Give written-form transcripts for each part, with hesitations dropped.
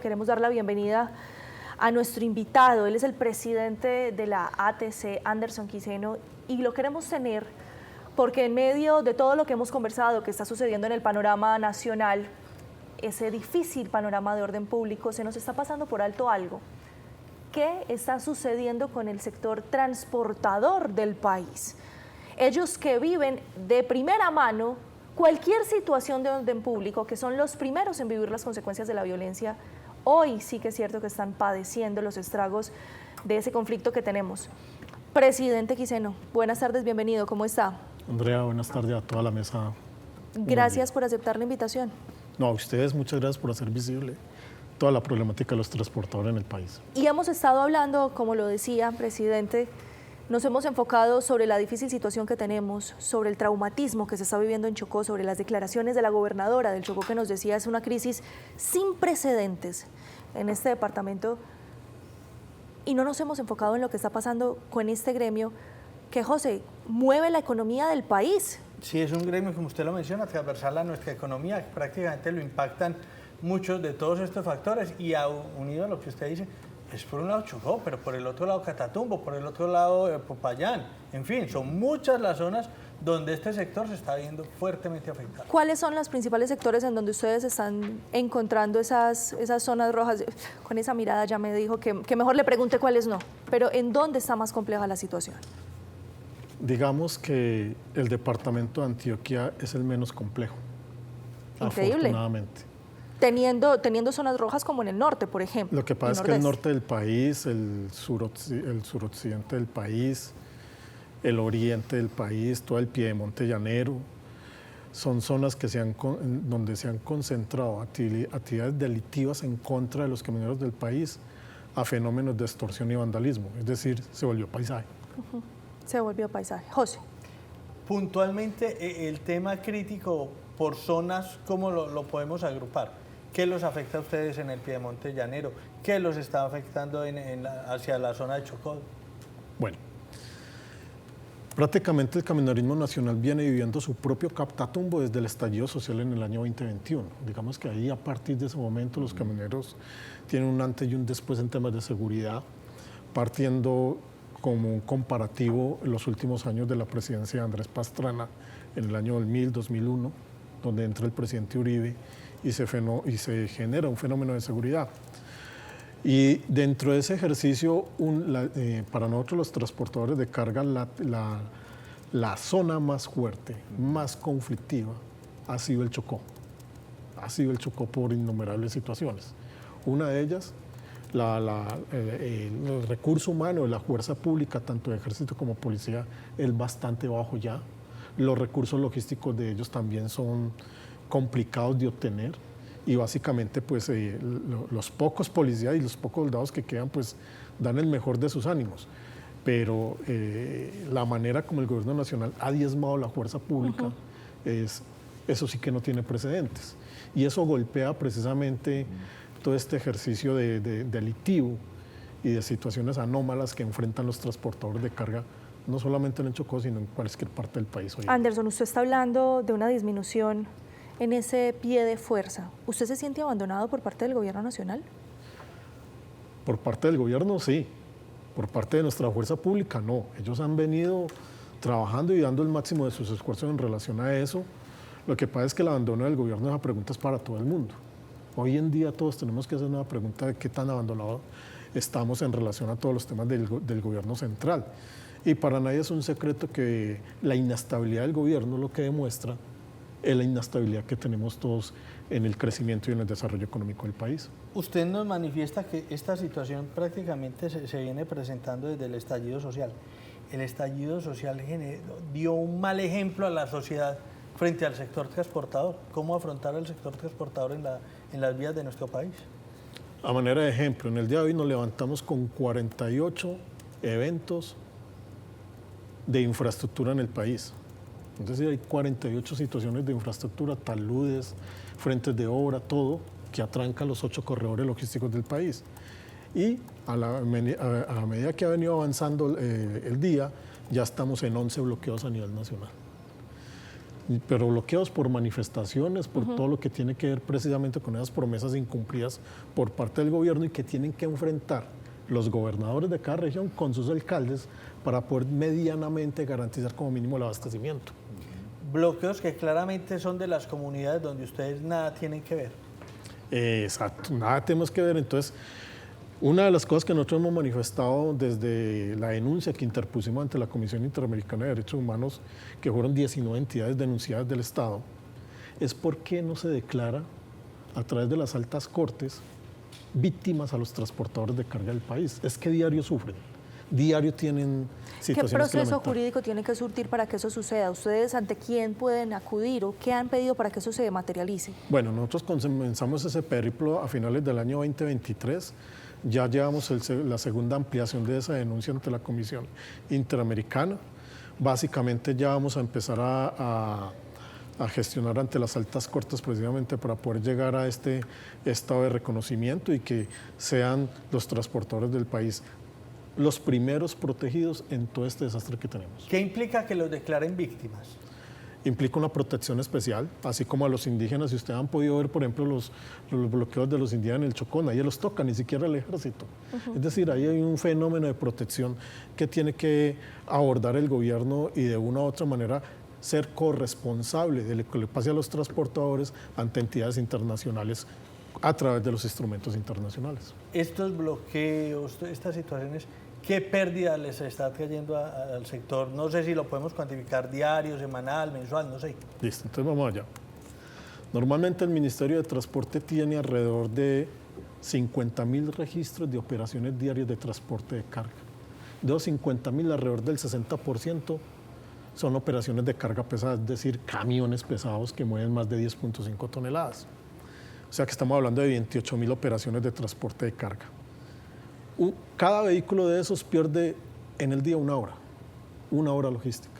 Queremos dar la bienvenida a nuestro invitado. Él es el presidente de la ATC, Anderson Quiseno, y lo queremos tener porque en medio de todo lo que hemos conversado, que está sucediendo en el panorama nacional, ese difícil panorama de orden público, se nos está pasando por alto algo. ¿Qué está sucediendo con el sector transportador del país? Ellos que viven de primera mano cualquier situación de orden público, que son los primeros en vivir las consecuencias de la violencia, hoy sí que es cierto que están padeciendo los estragos de ese conflicto que tenemos. Presidente Quiseno, buenas tardes, bienvenido, ¿cómo está? Andrea, buenas tardes a toda la mesa. Gracias por aceptar la invitación. No, a ustedes muchas gracias por hacer visible toda la problemática de los transportadores en el país. Y hemos estado hablando, como lo decía, presidente, nos hemos enfocado sobre la difícil situación que tenemos, sobre el traumatismo que se está viviendo en Chocó, sobre las declaraciones de la gobernadora del Chocó que nos decía es una crisis sin precedentes en este departamento, y no nos hemos enfocado en lo que está pasando con este gremio que, José, mueve la economía del país. Sí, es un gremio, como usted lo menciona, transversal a nuestra economía, que prácticamente lo impactan muchos de todos estos factores, y unido a lo que usted dice, es por un lado Chocó, pero por el otro lado Catatumbo, por el otro lado Popayán. En fin, son muchas las zonas donde este sector se está viendo fuertemente afectado. ¿Cuáles son los principales sectores en donde ustedes están encontrando esas zonas rojas? Con esa mirada ya me dijo que mejor le pregunte cuáles no, pero ¿en dónde está más compleja la situación? Digamos que el departamento de Antioquia es el menos complejo. Increíble. Afortunadamente. Teniendo zonas rojas como en el norte, por ejemplo. Lo que pasa es que el norte del país, el suroccidente del país, el oriente del país, todo el piedemonte llanero, son zonas donde se han concentrado actividades delictivas en contra de los camioneros del país a fenómenos de extorsión y vandalismo. Es decir, se volvió paisaje. Se volvió paisaje. José. Puntualmente, el tema crítico por zonas, ¿cómo lo podemos agrupar? ¿Qué los afecta a ustedes en el piedemonte llanero? ¿Qué los está afectando hacia la zona de Chocó? Bueno, prácticamente el camionerismo nacional viene viviendo su propio Catatumbo desde el estallido social en el año 2021. Digamos que ahí, a partir de ese momento, los camioneros tienen un antes y un después en temas de seguridad, partiendo como un comparativo en los últimos años de la presidencia de Andrés Pastrana, en el año 2000-2001, donde entra el presidente Uribe y se genera un fenómeno de seguridad. Y dentro de ese ejercicio, para nosotros los transportadores de carga, la zona más fuerte, más conflictiva, ha sido el Chocó. Ha sido el Chocó por innumerables situaciones. Una de ellas, el recurso humano de la fuerza pública, tanto de ejército como policía, es bastante bajo ya. Los recursos logísticos de ellos también son complicados de obtener, y básicamente pues los pocos policías y los pocos soldados que quedan pues dan el mejor de sus ánimos, pero la manera como el gobierno nacional ha diezmado la fuerza pública, eso sí que no tiene precedentes, y eso golpea precisamente todo este ejercicio delictivo y de situaciones anómalas que enfrentan los transportadores de carga, no solamente en el Chocó, sino en cualquier parte del país hoy. Anderson, usted está hablando de una disminución en ese pie de fuerza. ¿Usted se siente abandonado por parte del gobierno nacional? Por parte del gobierno, sí. Por parte de nuestra fuerza pública, no. Ellos han venido trabajando y dando el máximo de sus esfuerzos en relación a eso. Lo que pasa es que el abandono del gobierno, esa pregunta es para todo el mundo. Hoy en día todos tenemos que hacer una pregunta de qué tan abandonados estamos en relación a todos los temas del gobierno central. Y para nadie es un secreto que la inestabilidad del gobierno lo que demuestra es la inestabilidad que tenemos todos en el crecimiento y en el desarrollo económico del país. Usted nos manifiesta que esta situación prácticamente se viene presentando desde el estallido social. El estallido social dio un mal ejemplo a la sociedad frente al sector transportador. ¿Cómo afrontar al sector transportador en las vías de nuestro país? A manera de ejemplo, en el día de hoy nos levantamos con 48 eventos de infraestructura en el país. Es decir, hay 48 situaciones de infraestructura, taludes, frentes de obra, todo, que atrancan los 8 corredores logísticos del país. Y a medida que ha venido avanzando el día, ya estamos en 11 bloqueos a nivel nacional. pero bloqueados por manifestaciones, por todo lo que tiene que ver precisamente con esas promesas incumplidas por parte del gobierno y que tienen que enfrentar los gobernadores de cada región con sus alcaldes para poder medianamente garantizar como mínimo el abastecimiento. Bloqueos que claramente son de las comunidades donde ustedes nada tienen que ver. Exacto, nada tenemos que ver. Entonces, una de las cosas que nosotros hemos manifestado desde la denuncia que interpusimos ante la Comisión Interamericana de Derechos Humanos, que fueron 19 entidades denunciadas del Estado, es por qué no se declara a través de las altas cortes víctimas a los transportadores de carga del país. Es que diario sufren, diario tienen situaciones. ¿Qué proceso lamentar. jurídico tiene que surtir para que eso suceda? ¿Ustedes ante quién pueden acudir o qué han pedido para que eso se materialice? Bueno, nosotros comenzamos ese periplo a finales del año 2023. Ya llevamos la segunda ampliación de esa denuncia ante la Comisión Interamericana. Básicamente ya vamos a empezar a gestionar ante las altas cortes precisamente para poder llegar a este estado de reconocimiento y que sean los transportadores del país los primeros protegidos en todo este desastre que tenemos. ¿Qué implica que los declaren víctimas? Implica una protección especial, así como a los indígenas. Si ustedes han podido ver, por ejemplo, los bloqueos de los indígenas en el Chocó, nadie los toca, ni siquiera el ejército. Es decir, ahí hay un fenómeno de protección que tiene que abordar el gobierno y de una u otra manera ser corresponsable de lo que le pase a los transportadores ante entidades internacionales a través de los instrumentos internacionales. Estos bloqueos, estas situaciones, ¿qué pérdida les está trayendo al sector? No sé si lo podemos cuantificar diario, semanal, mensual, no sé. Listo, entonces vamos allá. Normalmente el Ministerio de Transporte tiene alrededor de 50.000 registros de operaciones diarias de transporte de carga. De los 50.000, alrededor del 60% son operaciones de carga pesada, es decir, camiones pesados que mueven más de 10.5 toneladas. O sea que estamos hablando de 28.000 operaciones de transporte de carga. Cada vehículo de esos pierde en el día una hora logística.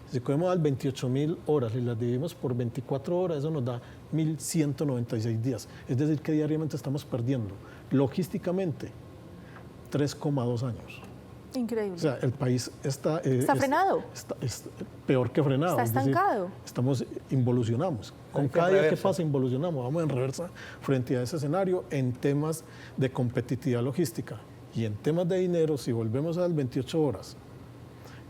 Si cogemos las 28.000 horas y las dividimos por 24 horas, eso nos da 1.196 días. Es decir, que diariamente estamos perdiendo logísticamente 3,2 años. Increíble. O sea, el país está frenado. Está peor que frenado. Está estancado. Involucionamos. Con cada día que pasa, involucionamos. Vamos en reversa frente a ese escenario en temas de competitividad logística. Y en temas de dinero, si volvemos a las 28 horas,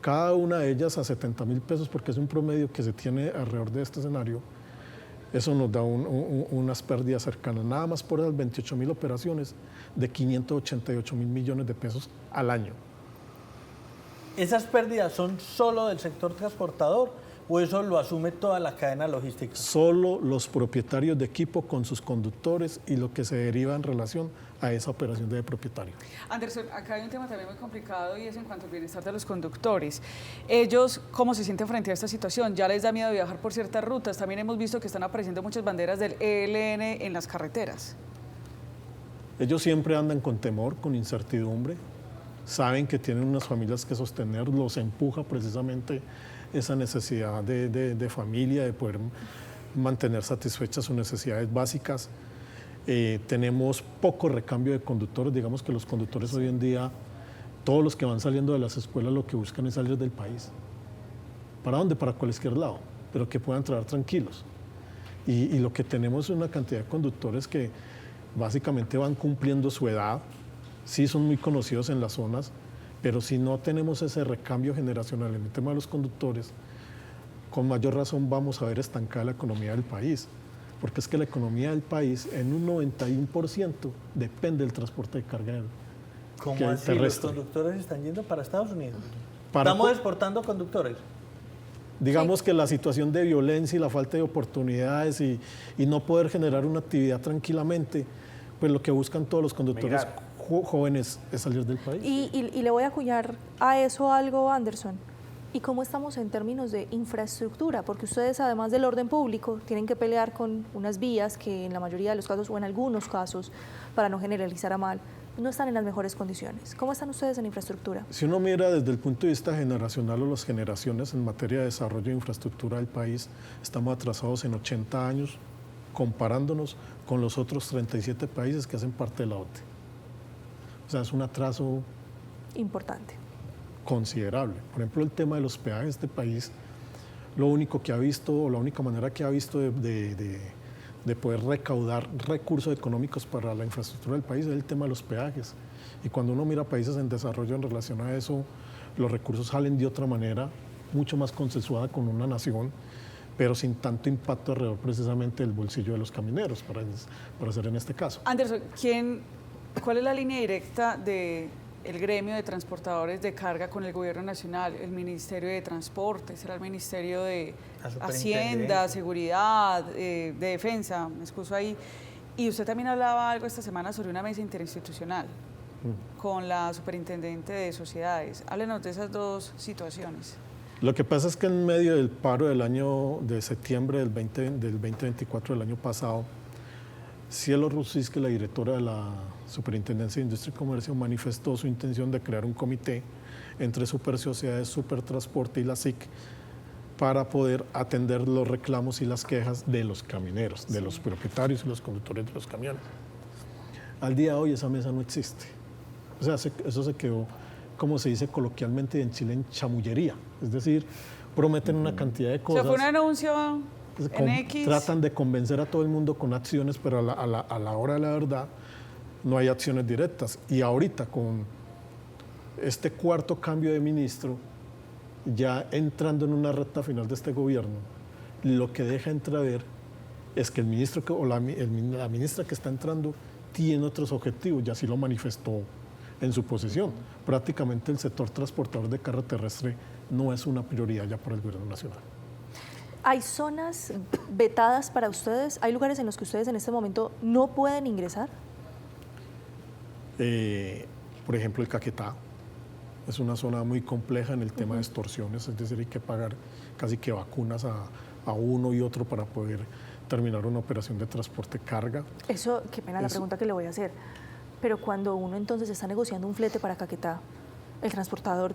cada una de ellas a 70.000 pesos, porque es un promedio que se tiene alrededor de este escenario, eso nos da unas pérdidas cercanas, nada más por esas 28.000 operaciones, de 588.000 millones de pesos al año. ¿Esas pérdidas son solo del sector transportador o eso lo asume toda la cadena logística? Solo los propietarios de equipo con sus conductores y lo que se deriva en relación a esa operación de propietario. Anderson, acá hay un tema también muy complicado y es en cuanto al bienestar de los conductores. Ellos, ¿cómo se sienten frente a esta situación? ¿Ya les da miedo viajar por ciertas rutas? También hemos visto que están apareciendo muchas banderas del ELN en las carreteras. Ellos siempre andan con temor, con incertidumbre, saben que tienen unas familias que sostener, los empuja precisamente esa necesidad de familia, de poder mantener satisfechas sus necesidades básicas. Tenemos poco recambio de conductores, digamos que los conductores hoy en día, todos los que van saliendo de las escuelas lo que buscan es salir del país. ¿Para dónde? Para cualquier lado, pero que puedan trabajar tranquilos. Y lo que tenemos es una cantidad de conductores que básicamente van cumpliendo su edad, sí son muy conocidos en las zonas, pero si no tenemos ese recambio generacional en el tema de los conductores, con mayor razón vamos a ver estancada la economía del país, porque es que la economía del país en un 91% depende del transporte de carga ¿Cómo así? terrestre. ¿Los conductores están yendo para Estados Unidos? Para ¿Estamos exportando conductores? Digamos que la situación de violencia y la falta de oportunidades y no poder generar una actividad tranquilamente, pues lo que buscan todos los conductores jóvenes es salir del país. Y le voy a acuñar a eso algo, Anderson. ¿Y cómo estamos en términos de infraestructura? Porque ustedes, además del orden público, tienen que pelear con unas vías que en la mayoría de los casos, o en algunos casos, para no generalizar a mal, no están en las mejores condiciones. ¿Cómo están ustedes en infraestructura? Si uno mira desde el punto de vista generacional o las generaciones en materia de desarrollo de infraestructura del país, estamos atrasados en 80 años comparándonos con los otros 37 países que hacen parte de la OTE. O sea, es un atraso importante, considerable. Por ejemplo, el tema de los peajes de este país, lo único que ha visto, o la única manera que ha visto de poder recaudar recursos económicos para la infraestructura del país es el tema de los peajes. Y cuando uno mira países en desarrollo en relación a eso, los recursos salen de otra manera, mucho más consensuada con una nación, pero sin tanto impacto alrededor precisamente del bolsillo de los camineros, para hacer en este caso. Anderson, ¿cuál es la línea directa del gremio de transportadores de carga con el gobierno nacional? ¿El Ministerio de Transporte? ¿Será el Ministerio de Hacienda, Seguridad, de Defensa? Me excuso ahí. Y usted también hablaba algo esta semana sobre una mesa interinstitucional con la superintendente de sociedades. Háblenos de esas dos situaciones. Lo que pasa es que en medio del paro del año de septiembre del 2024 del año pasado, Cielo Rusiski, la directora de la Superintendencia de Industria y Comercio, manifestó su intención de crear un comité entre Supersociedades, Supertransporte y la SIC para poder atender los reclamos y las quejas de los camineros, de los propietarios y los conductores de los camiones. Al día de hoy esa mesa no existe. O sea, eso se quedó, como se dice coloquialmente en Chile, en chamullería. Es decir, prometen una cantidad de cosas. O sea, fue un anuncio en X. Tratan de convencer a todo el mundo con acciones, pero a la hora de la verdad no hay acciones directas. Y ahorita con este cuarto cambio de ministro, ya entrando en una recta final de este gobierno, lo que deja entrever es que el ministro o la ministra que está entrando tiene otros objetivos, y así lo manifestó en su posición. Prácticamente el sector transportador de carga terrestre no es una prioridad ya para el gobierno nacional. ¿Hay zonas vetadas para ustedes? ¿Hay lugares en los que ustedes en este momento no pueden ingresar? Por ejemplo, el Caquetá es una zona muy compleja en el tema de extorsiones, es decir, hay que pagar casi que vacunas a uno y otro para poder terminar una operación de transporte carga. Eso, qué pena la pregunta que le voy a hacer, pero cuando uno entonces está negociando un flete para Caquetá, el transportador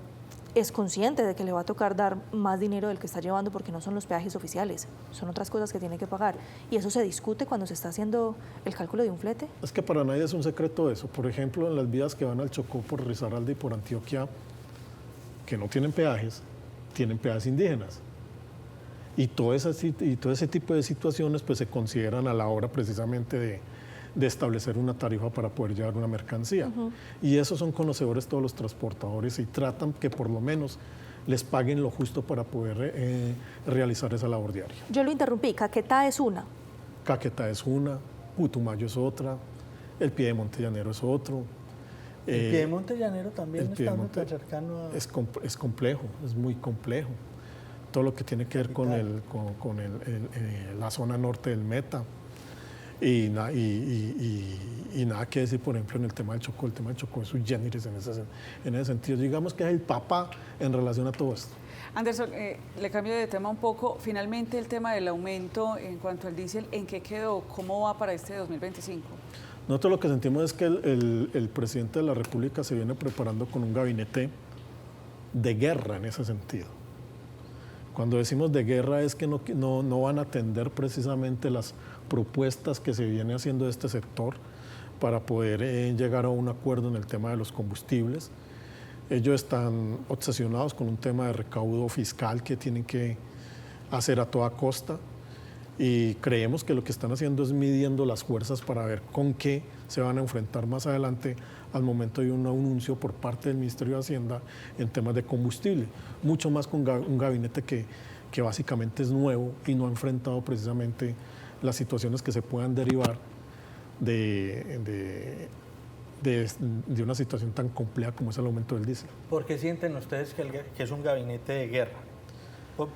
es consciente de que le va a tocar dar más dinero del que está llevando porque no son los peajes oficiales, son otras cosas que tiene que pagar. ¿Y eso se discute cuando se está haciendo el cálculo de un flete? Es que para nadie es un secreto eso. Por ejemplo, en las vías que van al Chocó por Risaralda y por Antioquia, que no tienen peajes, tienen peajes indígenas. Y todo ese tipo de situaciones pues, se consideran a la hora precisamente de establecer una tarifa para poder llevar una mercancía. Y eso son conocedores todos los transportadores y tratan que por lo menos les paguen lo justo para poder realizar esa labor diaria. Yo lo interrumpí, Caquetá es una. Caquetá es una, Putumayo es otra, el Piedemonte Llanero es otro. El Piedemonte Llanero también está muy cercano a... Es complejo, es muy complejo. Todo lo que tiene que ver con la zona norte del Meta. Y nada que decir, por ejemplo, en el tema del Chocó. El tema del Chocó es sui generis en ese sentido. Digamos que es el papá en relación a todo esto. Anderson, le cambio de tema un poco. Finalmente, el tema del aumento en cuanto al diésel, ¿en qué quedó? ¿Cómo va para este 2025? Nosotros lo que sentimos es que el presidente de la República se viene preparando con un gabinete de guerra en ese sentido. Cuando decimos de guerra es que no van a atender precisamente las propuestas que se viene haciendo de este sector para poder llegar a un acuerdo en el tema de los combustibles. Ellos están obsesionados con un tema de recaudo fiscal que tienen que hacer a toda costa y creemos que lo que están haciendo es midiendo las fuerzas para ver con qué se van a enfrentar más adelante al momento de un anuncio por parte del Ministerio de Hacienda en temas de combustible, mucho más con un gabinete que básicamente es nuevo y no ha enfrentado precisamente las situaciones que se puedan derivar de una situación tan compleja como es el aumento del diésel. ¿Por qué sienten ustedes que es un gabinete de guerra?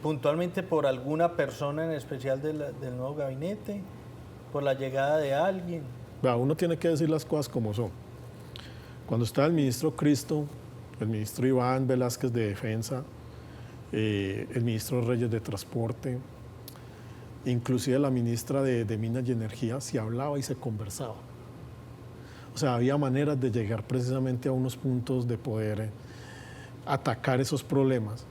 ¿Puntualmente por alguna persona en especial del nuevo gabinete? ¿Por la llegada de alguien? Uno tiene que decir las cosas como son. Cuando estaba el ministro Cristo, el ministro Iván Velázquez de Defensa, el ministro Reyes de Transporte, inclusive la ministra de Minas y Energía, se hablaba y se conversaba. O sea, había maneras de llegar precisamente a unos puntos de poder atacar esos problemas,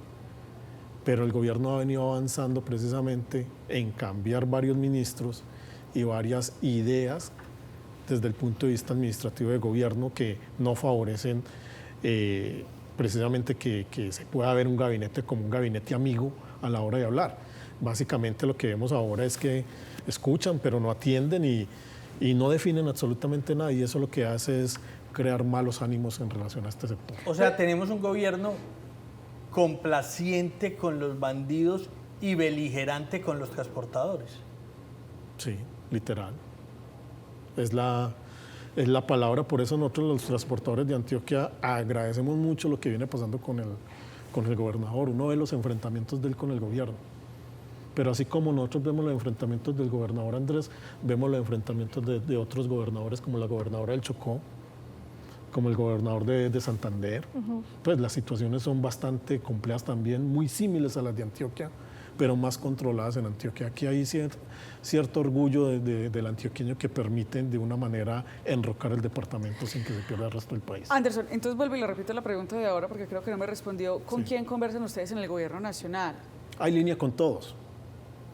pero el gobierno ha venido avanzando precisamente en cambiar varios ministros y varias ideas desde el punto de vista administrativo de gobierno que no favorecen precisamente que se pueda ver un gabinete como un gabinete amigo a la hora de hablar. Básicamente lo que vemos ahora es que escuchan, pero no atienden y no definen absolutamente nada, y eso lo que hace es crear malos ánimos en relación a este sector. O sea, tenemos un gobierno complaciente con los bandidos y beligerante con los transportadores. Sí, literal. Es la palabra, por eso nosotros los transportadores de Antioquia agradecemos mucho lo que viene pasando con el gobernador. Uno ve los enfrentamientos de él con el gobierno. Pero así como nosotros vemos los enfrentamientos del gobernador Andrés, vemos los enfrentamientos de otros gobernadores, como la gobernadora del Chocó, como el gobernador de Santander. Pues las situaciones son bastante complejas también, muy similares a las de Antioquia, pero más controladas en Antioquia. Aquí hay cierto orgullo del antioqueño que permiten de una manera enrocar el departamento sin que se pierda el resto del país. Anderson, entonces vuelvo y le repito la pregunta de ahora porque creo que no me respondió. ¿Con quién conversan ustedes en el gobierno nacional? Hay línea con todos.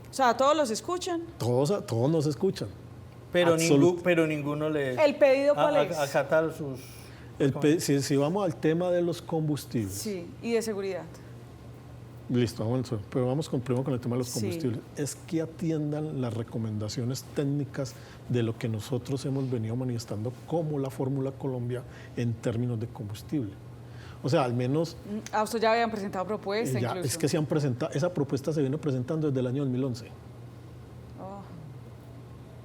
O sea, ¿todos los escuchan? Todos nos escuchan. Pero, ninguno le... ¿El pedido cuál es? Acatar sus... Si vamos al tema de los combustibles. Sí, y de seguridad. Listo, pero vamos primero con el tema de los Sí. combustibles. Es que atiendan las recomendaciones técnicas de lo que nosotros hemos venido manifestando como la Fórmula Colombia en términos de combustible. O sea, al menos... ¿A usted ya habían presentado propuesta incluso? Es que se han presentado, esa propuesta se viene presentando desde el año 2011.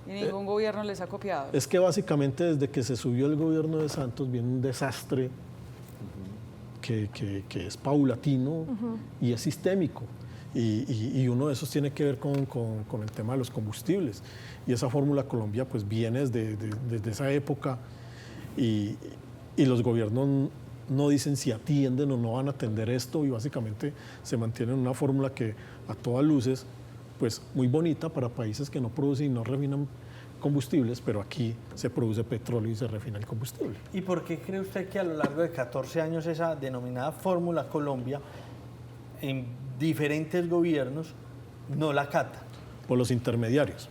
Y ningún gobierno les ha copiado. Es que básicamente desde que se subió el gobierno de Santos viene un desastre que es paulatino y es sistémico. Y uno de esos tiene que ver con el tema de los combustibles. Y esa Fórmula Colombia pues viene desde esa época y los gobiernos no dicen si atienden o no van a atender esto, y básicamente se mantiene una fórmula que a todas luces pues muy bonita para países que no producen y no refinan combustibles, pero aquí se produce petróleo y se refina el combustible. ¿Y por qué cree usted que a lo largo de 14 años esa denominada Fórmula Colombia en diferentes gobiernos no la acata? Por los intermediarios.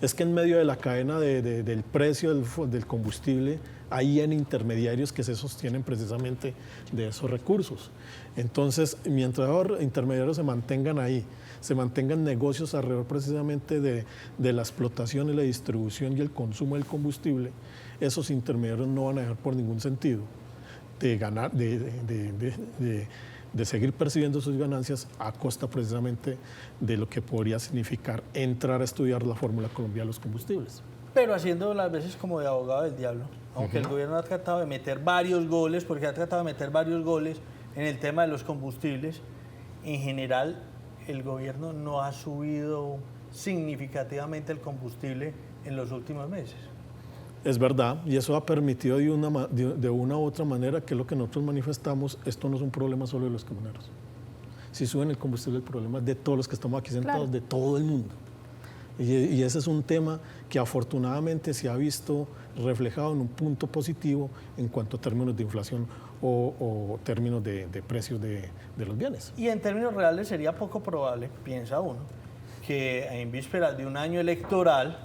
Es que en medio de la cadena del precio del combustible hay intermediarios que se sostienen precisamente de esos recursos. Entonces, mientras los intermediarios se mantengan ahí, se mantengan negocios alrededor precisamente de la explotación y la distribución y el consumo del combustible, esos intermediarios no van a dejar por ningún sentido de ganar, de seguir percibiendo sus ganancias a costa precisamente de lo que podría significar entrar a estudiar la Fórmula Colombia de los combustibles. Pero haciendo las veces como de abogado del diablo, aunque el gobierno ha tratado de meter varios goles, porque ha tratado de meter varios goles en el tema de los combustibles, en general el gobierno no ha subido significativamente el combustible en los últimos meses. Es verdad, y eso ha permitido de una u otra manera, que es lo que nosotros manifestamos, esto no es un problema solo de los camioneros. Si suben el combustible, el problema es de todos los que estamos aquí sentados, claro, de todo el mundo. Y ese es un tema que afortunadamente se ha visto reflejado en un punto positivo en cuanto a términos de inflación o términos de precios de los bienes. Y en términos reales sería poco probable, piensa uno, que en vísperas de un año electoral,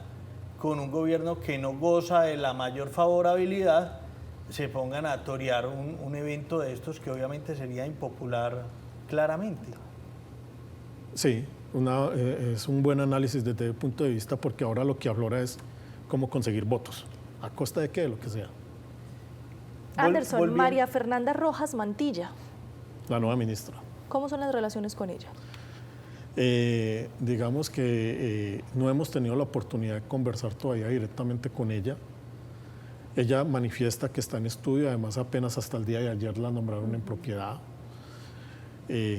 con un gobierno que no goza de la mayor favorabilidad, se pongan a torear un evento de estos que obviamente sería impopular claramente. Sí, es un buen análisis desde el punto de vista, porque ahora lo que aflora es cómo conseguir votos, a costa de qué, de lo que sea. Anderson, María Fernanda Rojas Mantilla. La nueva ministra. ¿Cómo son las relaciones con ella? Digamos que no hemos tenido la oportunidad de conversar todavía directamente con ella. Ella manifiesta que está en estudio, además apenas hasta el día de ayer la nombraron en propiedad.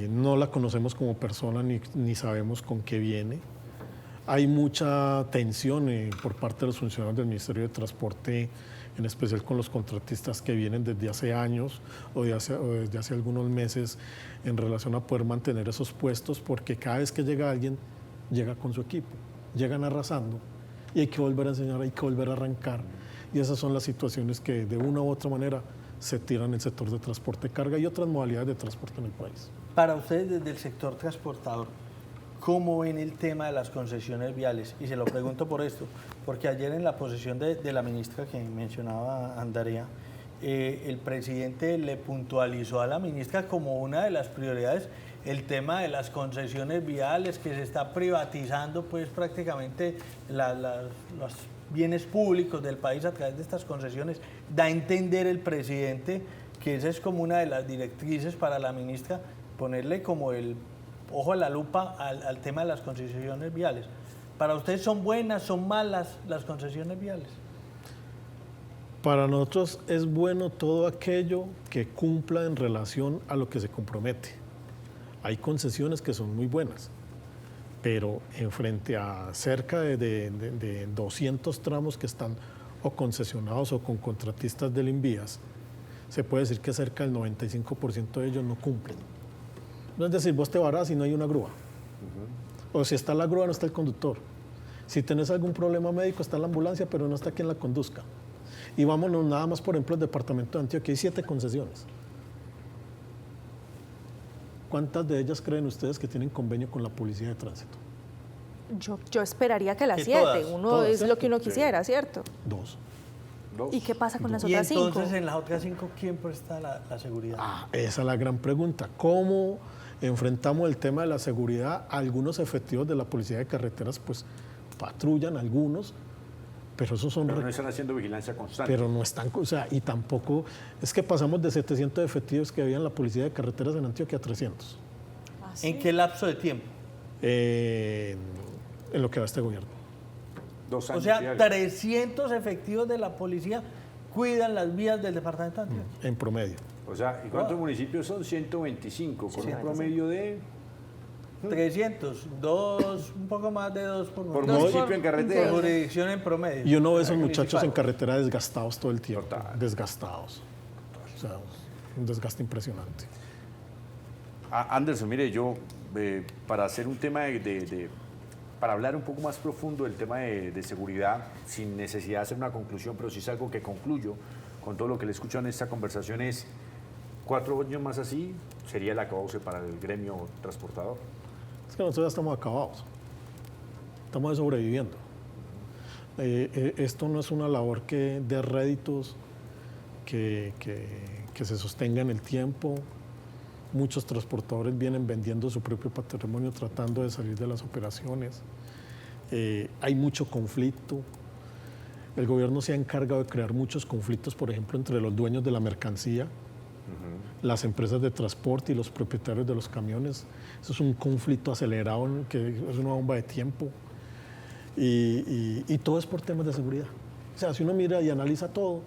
No la conocemos como persona ni sabemos con qué viene. Hay mucha tensión por parte de los funcionarios del Ministerio de Transporte, en especial con los contratistas que vienen desde hace años o desde hace algunos meses en relación a poder mantener esos puestos, porque cada vez que llega alguien, llega con su equipo, llegan arrasando y hay que volver a enseñar, hay que volver a arrancar. Y esas son las situaciones que de una u otra manera se tiran en el sector de transporte de carga y otras modalidades de transporte en el país. Para ustedes desde el sector transportador, ¿cómo ven el tema de las concesiones viales? Y se lo pregunto por esto, porque ayer en la posesión de la ministra que mencionaba Andrea, el presidente le puntualizó a la ministra como una de las prioridades el tema de las concesiones viales, que se está privatizando pues prácticamente los bienes públicos del país a través de estas concesiones, da a entender el presidente que esa es como una de las directrices para la ministra, ponerle como el ojo a la lupa al tema de las concesiones viales. ¿Para ustedes son buenas, son malas las concesiones viales? Para nosotros es bueno todo aquello que cumpla en relación a lo que se compromete. Hay concesiones que son muy buenas, pero en frente a cerca de 200 tramos que están o concesionados o con contratistas del Invías, se puede decir que cerca del 95% de ellos no cumplen. No es decir, vos te varás y no hay una grúa. O si está la grúa, no está el conductor. Si tenés algún problema médico, está la ambulancia, pero no está quien la conduzca. Y vámonos nada más, por ejemplo, el departamento de Antioquia, hay 7 concesiones. ¿Cuántas de ellas creen ustedes que tienen convenio con la policía de tránsito? Yo esperaría que las 7. Todas, Uno es lo que uno quisiera, ¿cierto? 2. ¿Y qué pasa con las Y otras 5? entonces en las otras 5, ¿quién presta la seguridad? Esa es la gran pregunta. ¿Cómo enfrentamos el tema de la seguridad? Algunos efectivos de la policía de carreteras pues patrullan, algunos, pero esos son... Pero no están haciendo vigilancia constante. Pero no están, o sea, y tampoco, es que pasamos de 700 efectivos que había en la policía de carreteras en Antioquia a 300. ¿En qué lapso de tiempo? En lo que va este gobierno. 2 O años. sea, 300 efectivos de la policía cuidan las vías del departamento de Antioquia. En promedio. O sea, ¿y cuántos municipios son? 125, con un promedio de... 300, un poco más de 2 por Por municipio. municipio en carretera. Jurisdicción en promedio. Y uno ve esos Municipal. muchachos en carretera desgastados todo el tiempo. Total. Desgastados. O sea, un desgaste impresionante. Anderson, mire, yo, para hacer un tema para hablar un poco más profundo del tema de seguridad, sin necesidad de hacer una conclusión, pero sí es algo que concluyo con todo lo que le escucho en esta conversación, es 4 años más así, sería el acabose para el gremio transportador. Es que nosotros ya estamos acabados. Estamos sobreviviendo. Esto no es una labor que dé réditos, que se sostenga en el tiempo. Muchos transportadores vienen vendiendo su propio patrimonio tratando de salir de las operaciones. Hay mucho conflicto. El gobierno se ha encargado de crear muchos conflictos, por ejemplo, entre los dueños de la mercancía, las empresas de transporte y los propietarios de los camiones. Eso es un conflicto acelerado que es una bomba de tiempo. Y todo es por temas de seguridad. O sea, si uno mira y analiza todo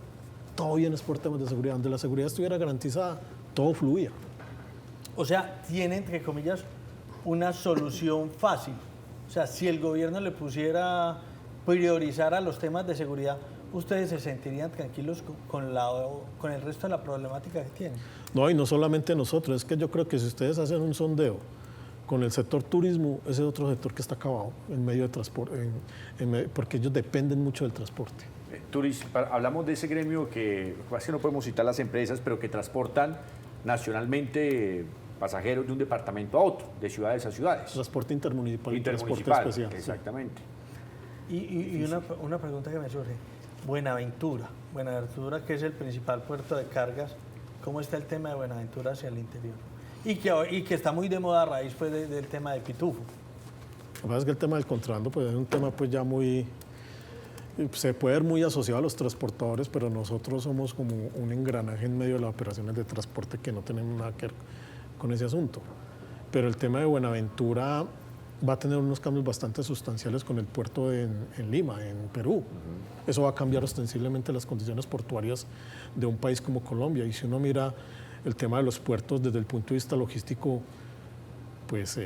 bien es por temas de seguridad. Donde la seguridad estuviera garantizada, todo fluía. O sea, tiene, entre comillas, una solución fácil. O sea, si el gobierno le pusiera priorizar a los temas de seguridad, ¿ustedes se sentirían tranquilos con el resto de la problemática que tienen? No, y no solamente nosotros, es que yo creo que si ustedes hacen un sondeo con el sector turismo, ese es otro sector que está acabado en medio de transporte, porque ellos dependen mucho del transporte. Hablamos de ese gremio que, casi no podemos citar las empresas, pero que transportan nacionalmente pasajeros de un departamento a otro, de ciudades a ciudades. Transporte intermunicipal y transporte Intermunicipal, especial. exactamente. Y una pregunta que me surge. Buenaventura, que es el principal puerto de cargas, ¿cómo está el tema de Buenaventura hacia el interior? Y que está muy de moda a raíz pues, del tema de Pitufo. Lo que pasa es que el tema del contrabando pues, es un tema pues, ya muy... Se puede ver muy asociado a los transportadores, pero nosotros somos como un engranaje en medio de las operaciones de transporte que no tenemos nada que ver con ese asunto. Pero el tema de Buenaventura va a tener unos cambios bastante sustanciales con el puerto en Lima, en Perú. Eso va a cambiar ostensiblemente las condiciones portuarias de un país como Colombia. Y si uno mira el tema de los puertos desde el punto de vista logístico, pues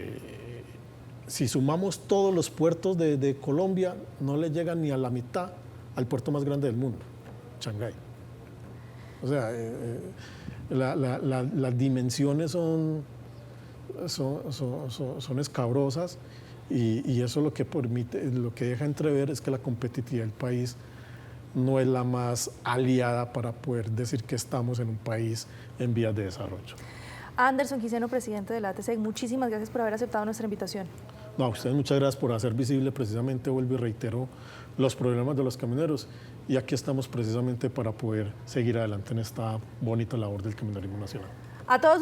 si sumamos todos los puertos de Colombia, no le llegan ni a la mitad al puerto más grande del mundo, Shanghái. O sea, las dimensiones son escabrosas y eso lo que permite, lo que deja entrever es que la competitividad del país no es la más aliada para poder decir que estamos en un país en vías de desarrollo. Anderson Quiseno, presidente de la ATC, muchísimas gracias por haber aceptado nuestra invitación. No, a ustedes muchas gracias por hacer visible precisamente, vuelvo y reitero, los problemas de los camioneros y aquí estamos precisamente para poder seguir adelante en esta bonita labor del camionerismo nacional. A todos